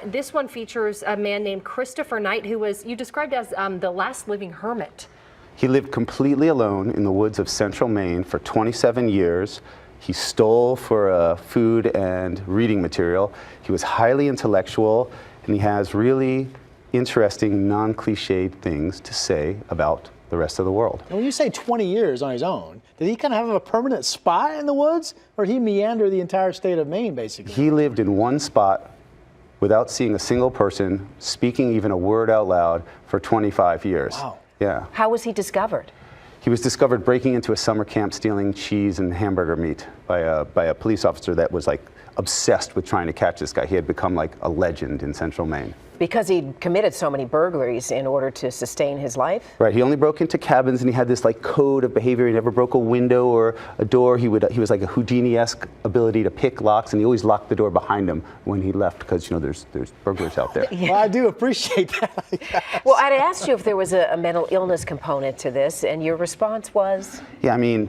This one features a man named Christopher Knight, who was you described as the last living hermit. He lived completely alone in the woods of central Maine for 27 years. He stole for food and reading material. He was highly intellectual, and he has really interesting, non-cliched things to say about the rest of the world. And when you say 20 years on his own, did he kind of have a permanent spot in the woods, or did he meander the entire state of Maine, basically? He lived in one spot without seeing a single person, speaking even a word out loud for 25 years. Wow. Yeah. How was he discovered? He was discovered breaking into a summer camp stealing cheese and hamburger meat by a police officer that was like obsessed with trying to catch this guy. He had become like a legend in central Maine. Because he'd committed so many burglaries in order to sustain his life? Right, he only broke into cabins, and he had this like code of behavior. He never broke a window or a door. He was like a Houdini-esque ability to pick locks, and he always locked the door behind him when he left because, you know, there's burglars out there. Well, I do appreciate that. Yes. Well, I'd asked you if there was a mental illness component to this, and your response was? Yeah, I mean,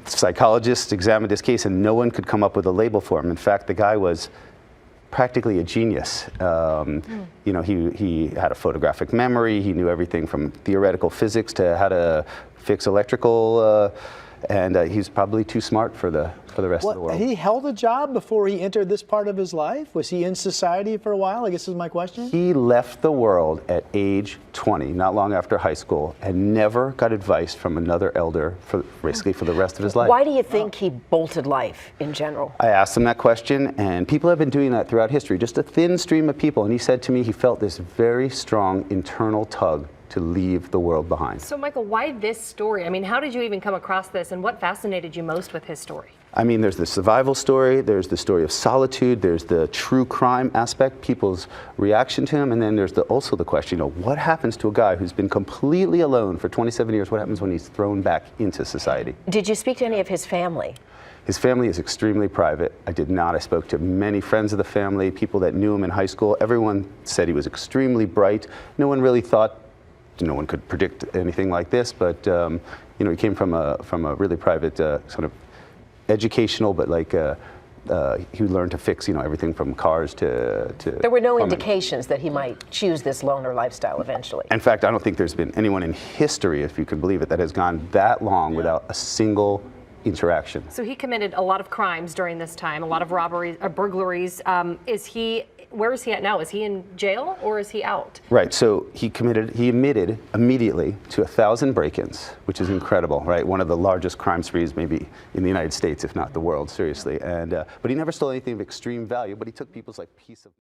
psychologists examined his case, and no one could come up with a label for him. In fact, the guy was practically a genius. You know, he had a photographic memory. He knew everything from theoretical physics to how to fix electrical, and he's probably too smart for the rest of the world. He held a job before he entered this part of his life? Was he in society for a while, I guess is my question? He left the world at age 20, not long after high school, and never got advice from another elder basically for the rest of his life. Why do you think he bolted life in general? I asked him that question, and people have been doing that throughout history, just a thin stream of people, and he said to me he felt this very strong internal tug to leave the world behind. So, Michael, why this story? I mean, how did you even come across this, and what fascinated you most with his story? I mean, there's the survival story, there's the story of solitude, there's the true crime aspect, people's reaction to him, and then there's also the question, you know, what happens to a guy who's been completely alone for 27 years? What happens when he's thrown back into society? Did you speak to any of his family? His family is extremely private. I did not. I spoke to many friends of the family, people that knew him in high school. Everyone said he was extremely bright. No one really thought, no one could predict anything like this, but you know, he came from a really private sort of educational, but like he learned to fix, you know, everything from cars to There were no plumbing. indications that he might choose this loner lifestyle eventually. In fact, I don't think there's been anyone in history, if you can believe it, that has gone that long without a single interaction. So he committed a lot of crimes during this time, a lot of robberies, burglaries. Where is he at now? Is he in jail or is he out? Right, so he admitted immediately to 1,000 break-ins, which is incredible, right? One of the largest crime sprees maybe in the United States, if not the world, seriously. And but he never stole anything of extreme value, but he took people's like piece of